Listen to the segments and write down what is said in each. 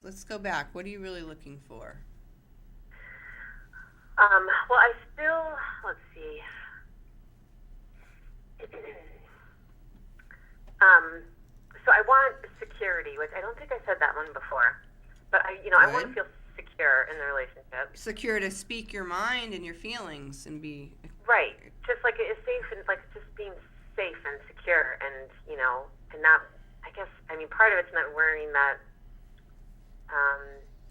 Let's go back. What are you really looking for? Well, I still, let's see. So I want security, which I don't think I said that one before. But I want to Good. feel secure in the relationship. Secure to speak your mind and your feelings and be. Right. Just like it's safe and like just being safe and secure and, and not, part of it's not worrying that,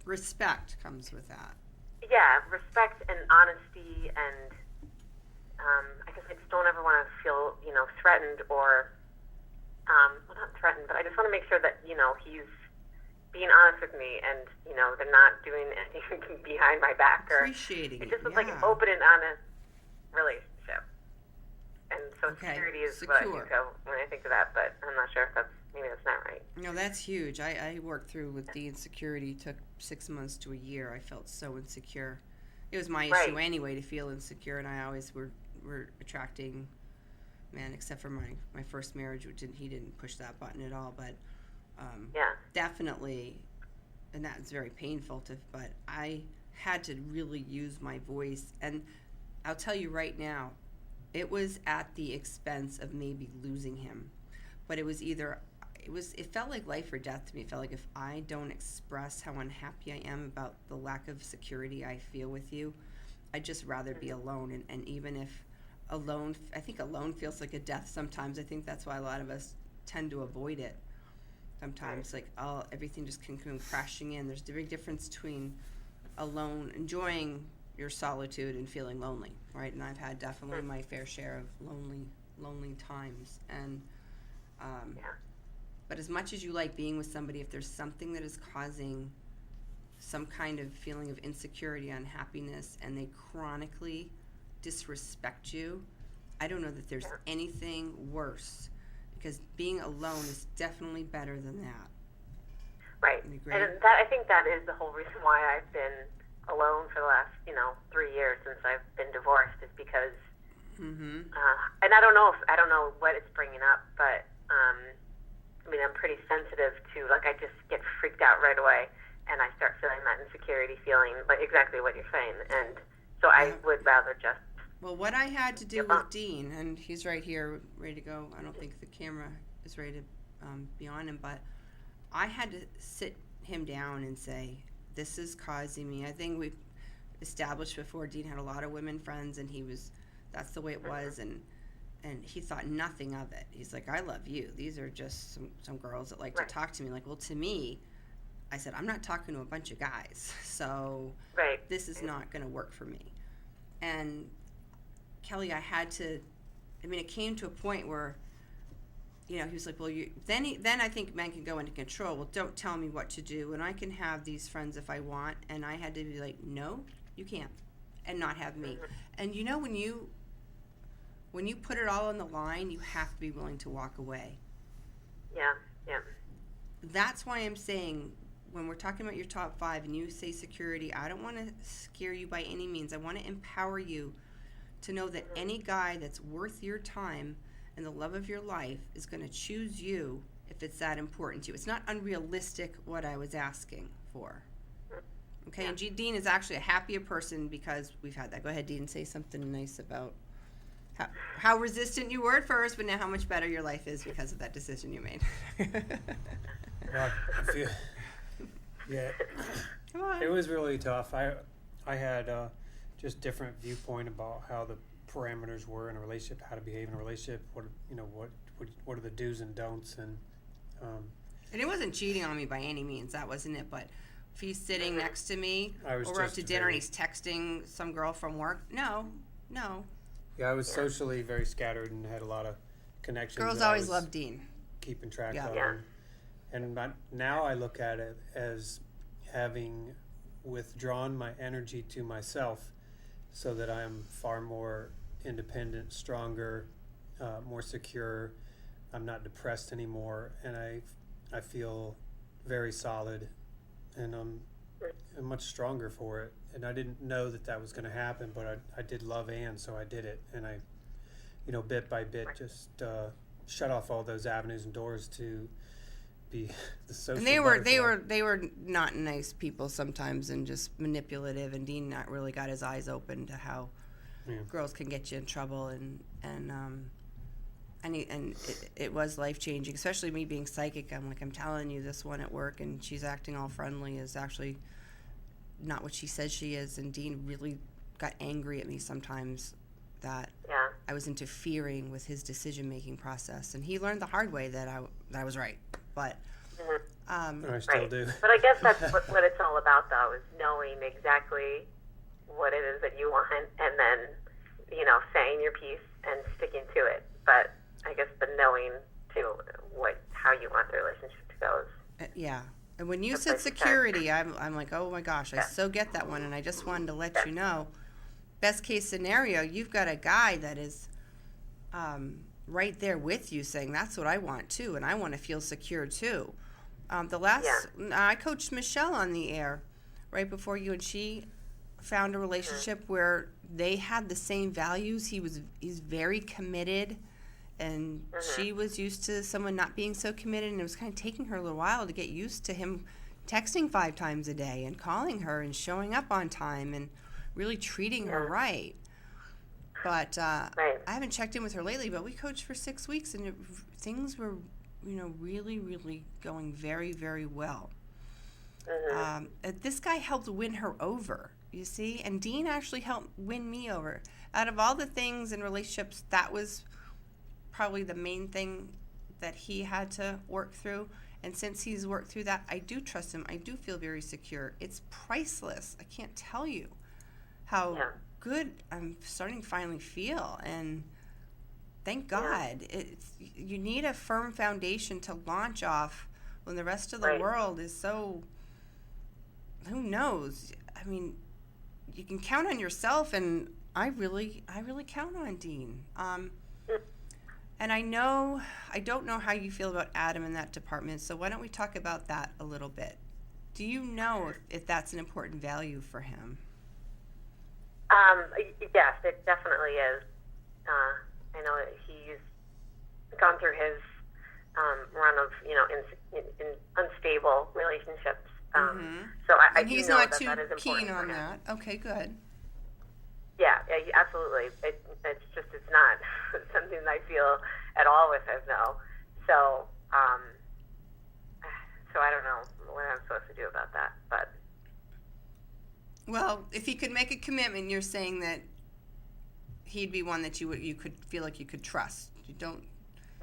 Respect comes with that. yeah, respect and honesty and, I guess I just don't ever want to feel, threatened or, well, not threatened, but I just want to make sure that, he's being honest with me and, they're not doing anything behind my back or Appreciating it just was yeah. like an open and honest relationship. And so Okay. security is Secure. what I think of when I think of that, but I'm not sure if maybe that's not right. No, that's huge. I worked through with the insecurity. Took 6 months to a year. I felt so insecure. It was my issue anyway to feel insecure, and I always were attracting men, except for my first marriage, which he didn't push that button at all. But definitely, and that's very painful. But I had to really use my voice, and I'll tell you right now, it was at the expense of maybe losing him. But it was it felt like life or death to me. It felt like if I don't express how unhappy I am about the lack of security I feel with you, I'd just rather be alone. And even if alone, I think alone feels like a death sometimes. I think that's why a lot of us tend to avoid it. Sometimes, like, everything just can come crashing in. There's a big difference between alone, enjoying your solitude, and feeling lonely, right? And I've had definitely my fair share of lonely times. And but as much as you like being with somebody, if there's something that is causing some kind of feeling of insecurity, unhappiness, and they chronically disrespect you, I don't know that there's anything worse, because being alone is definitely better than that. Right. You agree? And that, I think that is the whole reason why I've been alone for the last, 3 years since I've been divorced, is because, and I don't know what it's bringing up, but, I'm pretty sensitive to, like, I just get freaked out right away, and I start feeling that insecurity feeling, like exactly what you're saying, and so I would rather just. Well, what I had to do with Dean, and he's right here, ready to go. I don't think the camera is ready to be on him, but I had to sit him down and say, this is causing me. I think we've established before, Dean had a lot of women friends, and that's the way it was, and he thought nothing of it. He's like, I love you. These are just some girls that like to talk to me. Like, well, to me, I said, I'm not talking to a bunch of guys, so this is not going to work for me. And Kelly, I had to, it came to a point where, he was like, well, then I think men can go into control. Well, don't tell me what to do, and I can have these friends if I want. And I had to be like, no, you can't, and not have me. And when you put it all on the line, you have to be willing to walk away. Yeah. That's why I'm saying, when we're talking about your top 5 and you say security, I don't want to scare you by any means. I want to empower you to know that any guy that's worth your time and the love of your life is going to choose you if it's that important to you. It's not unrealistic what I was asking for. Okay, and Dean is actually a happier person because we've had that. Go ahead, Dean, say something nice about how resistant you were at first, but now how much better your life is because of that decision you made. Well, Come on. it was really tough. I had just different viewpoint about how the parameters were in a relationship, how to behave in a relationship, what are the do's and don'ts, and it wasn't cheating on me by any means. That wasn't it. But if he's sitting next to me, or we're up to dinner and he's texting some girl from work, no. Yeah, I was socially very scattered and had a lot of connections. Girls always love Dean. Keeping track of. Yeah. And now I look at it as having withdrawn my energy to myself, so that I am far more independent, stronger, more secure. I'm not depressed anymore, and I feel very solid, and I'm much stronger for it. And I didn't know that was going to happen, but I did love Ann, so I did it. And I, bit by bit, just shut off all those avenues and doors to be the social And they were not nice people sometimes, and just manipulative, and Dean not really got his eyes open to how girls can get you in trouble, and it was life changing, especially me being psychic. I'm telling you, this one at work, and she's acting all friendly, is actually not what she says she is. And Dean really got angry at me sometimes that I was interfering with his decision-making process, and he learned the hard way that I was right. But I still do. But I guess that's what it's all about, though, is knowing exactly what it is that you want, and then saying your piece and sticking to it. But I guess the knowing too how you want the relationship to go is And when you said security, I'm like, oh my gosh, I so get that one, and I just wanted to let you know. Best case scenario, you've got a guy that is right there with you saying, that's what I want too, and I want to feel secure too. I coached Michelle on the air right before you, and she found a relationship where they had the same values. He's very committed, and she was used to someone not being so committed, and it was kind of taking her a little while to get used to him texting 5 times a day and calling her and showing up on time and really treating her right. But I haven't checked in with her lately, but we coached for 6 weeks, and things were, really, really going very, very well. This guy helped win her over, you see, and Dean actually helped win me over. Out of all the things in relationships, that was probably the main thing that he had to work through. And since he's worked through that, I do trust him. I do feel very secure. It's priceless. I can't tell you how good I'm starting to finally feel. And thank God. You need a firm foundation to launch off when the rest of the world is so, who knows? I mean, you can count on yourself, and I really count on Dean. And I don't know how you feel about Adam in that department, so why don't we talk about that a little bit? Do you know if that's an important value for him? Yes, it definitely is. I know that he's gone through his run of, in unstable relationships. So I he's do know not that too that is important keen on for him. that. Okay, good. Yeah, absolutely. It's not something that I feel at all with him, no. So, so I don't know what I'm supposed to do about that, but. Well, if he could make a commitment, you're saying that he'd be one that you could feel like you could trust. You don't.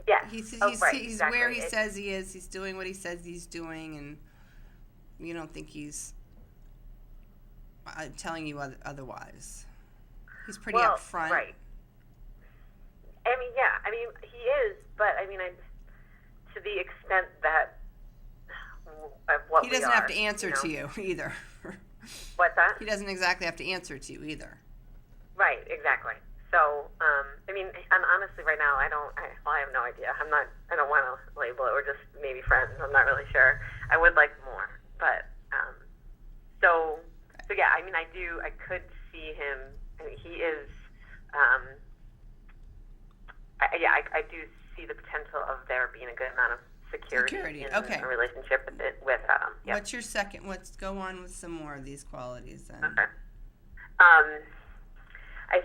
Yeah. He's exactly. where he says he is. He's doing what he says he's doing, and you don't think he's telling you otherwise. He's pretty upfront. Right. I mean, he is, but to the extent that of what he doesn't have to answer to you either. What's that? He doesn't exactly have to answer to you either. Right, exactly. So, and honestly, right now, I have no idea. I don't want to label it. We're just maybe friends. I'm not really sure. I would like more, but so yeah. I could see him. He is. I do see the potential of there being a good amount of security. In a relationship with Adam. Yep. What's your second? Let's go on with some more of these qualities then. Okay. I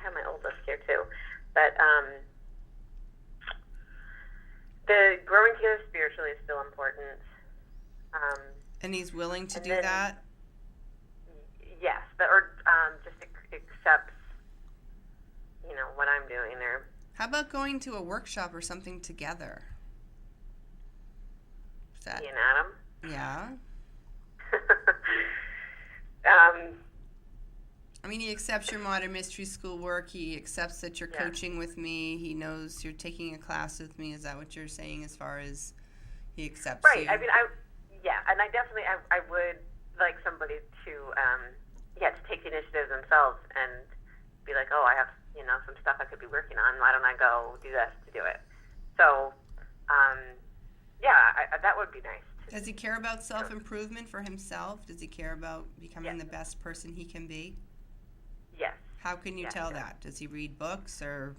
have my old list here too, but the growing together spiritually is still important. And he's willing to do that? Yes, or just accepts, what I'm doing there. How about going to a workshop or something together? He and Adam? Yeah. He accepts your modern mystery school work. He accepts that you're coaching with me. He knows you're taking a class with me. Is that what you're saying as far as he accepts you? Right. And I definitely, I would like somebody to take the initiative themselves and be like, oh, I have, some stuff I could be working on. Why don't I go do this to do it? So, that would be nice. Does he care about self-improvement for himself? Does he care about becoming the best person he can be? Yes. How can you tell that? Does he read books or?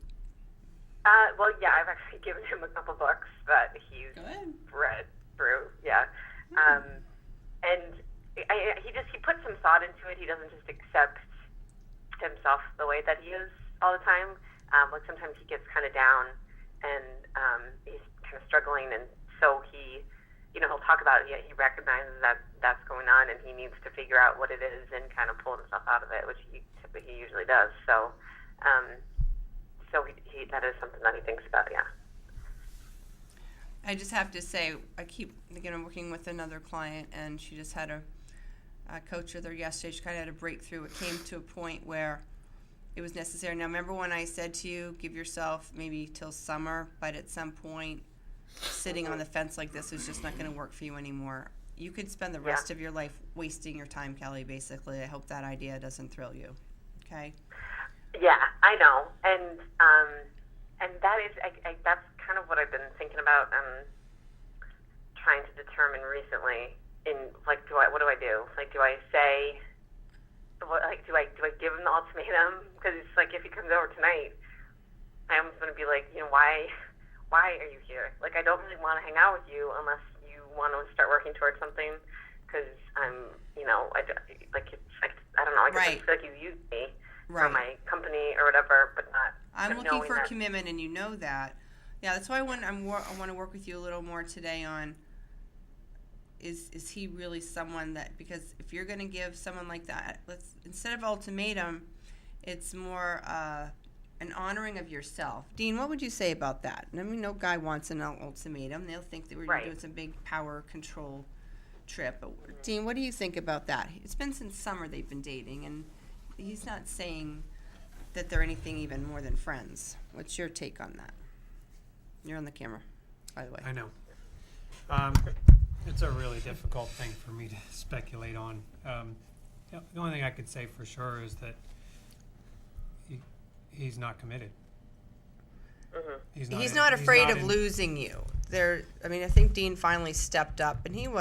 Well, yeah, I've actually given him a couple books that he's read through. Yeah, and he puts some thought into it. He doesn't just accept himself the way that he is all the time. Like sometimes he gets kind of down and he's kind of struggling, and so he'll talk about it. He recognizes that that's going on, and he needs to figure out what it is and kind of pull himself out of it, which he usually does. So, he that is something that he thinks about. Yeah. I just have to say, I'm working with another client, and she just had a coach with her yesterday. She kind of had a breakthrough. It came to a point where it was necessary. Now, remember when I said to you, give yourself maybe till summer, but at some point, sitting on the fence like this is just not going to work for you anymore. You could spend the rest of your life wasting your time, Kelly, basically. I hope that idea doesn't thrill you. Okay? Yeah, I know. And that is, that's kind of what I've been thinking about trying to determine recently what do I do? Like, do I say, do I give him the ultimatum? Because it's like, if he comes over tonight, I'm going to be like, why are you here? Like, I don't really want to hang out with you unless you want to start working towards something, because I'm, I don't know, I just feel like you use me for my company or whatever, but not. I'm looking for commitment, and you know that. Yeah, that's why I want to work with you a little more today on, is he really someone that, because if you're going to give someone like that, instead of ultimatum, it's more an honoring of yourself. Dean, what would you say about that? I mean, no guy wants an ultimatum. They'll think that we're doing some big power control trip. But Dean, what do you think about that? It's been since summer they've been dating, and he's not saying that they're anything even more than friends. What's your take on that? You're on the camera, by the way. I know. It's a really difficult thing for me to speculate on. The only thing I could say for sure is that he's not committed. He's not afraid of losing you. I think Dean finally stepped up, and Dean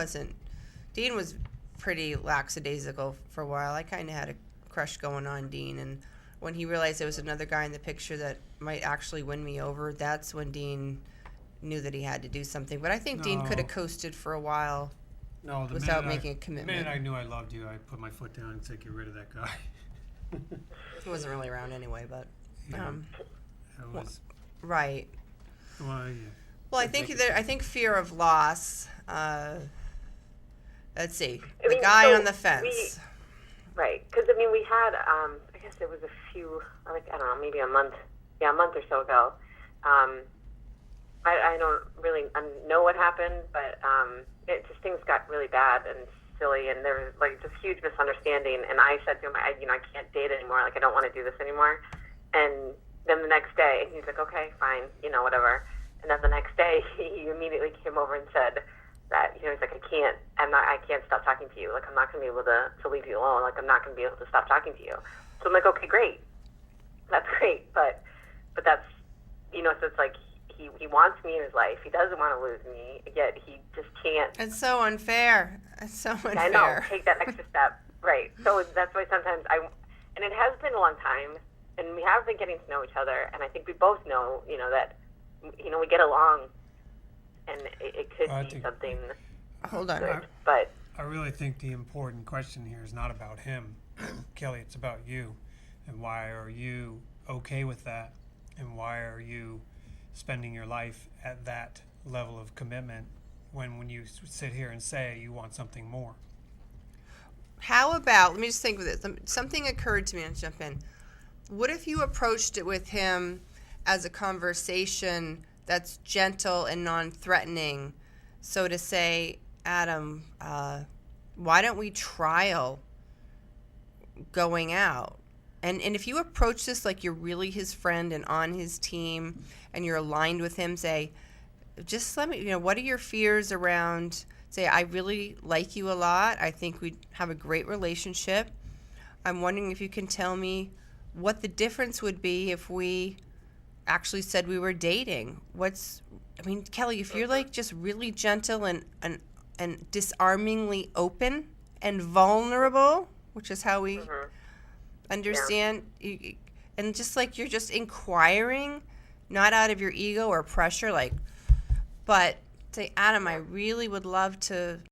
was pretty lackadaisical for a while. I kind of had a crush going on Dean, and when he realized there was another guy in the picture that might actually win me over, that's when Dean knew that he had to do something. But I think Dean could have coasted for a while without making a commitment. The minute I knew I loved you, I put my foot down and said, get rid of that guy. He wasn't really around anyway, but... that was... Right. Well, yeah. Well, I think fear of loss... let's see. The guy on the fence. Right. Because, we had... I guess it was a few... I don't know, maybe a month or so ago. I don't really know what happened, but things got really bad and silly, and there was just huge misunderstanding. And I said to him, I can't date anymore. I don't want to do this anymore. And then the next day, he's like, okay, fine, whatever. And then the next day, he immediately came over and said that he's like, I can't stop talking to you. I'm not going to be able to leave you alone. I'm not going to be able to stop talking to you. So I'm like, okay, great, that's great, but that's so it's like. He wants me in his life. He doesn't want to lose me, yet he just can't. It's so unfair. It's so unfair. I know. Take that extra step. Right. So that's why sometimes and it has been a long time, and we have been getting to know each other, and I think we both know, that, we get along, and it could be something. Hold on. Good, but I really think the important question here is not about him, Kelly. It's about you, and why are you okay with that, and why are you spending your life at that level of commitment when you sit here and say you want something more. How about, let me just think of this. Something occurred to me, and jump in. What if you approached it with him as a conversation that's gentle and non-threatening? So to say, Adam, why don't we trial going out? And if you approach this like you're really his friend and on his team and you're aligned with him, say, just let me, what are your fears around, say, I really like you a lot. I think we'd have a great relationship. I'm wondering if you can tell me what the difference would be if we actually said we were dating. Kelly, if you're just really gentle and disarmingly open and vulnerable, which is how we... understand, and just you're just inquiring, not out of your ego or pressure, like, but say, Adam, I really would love to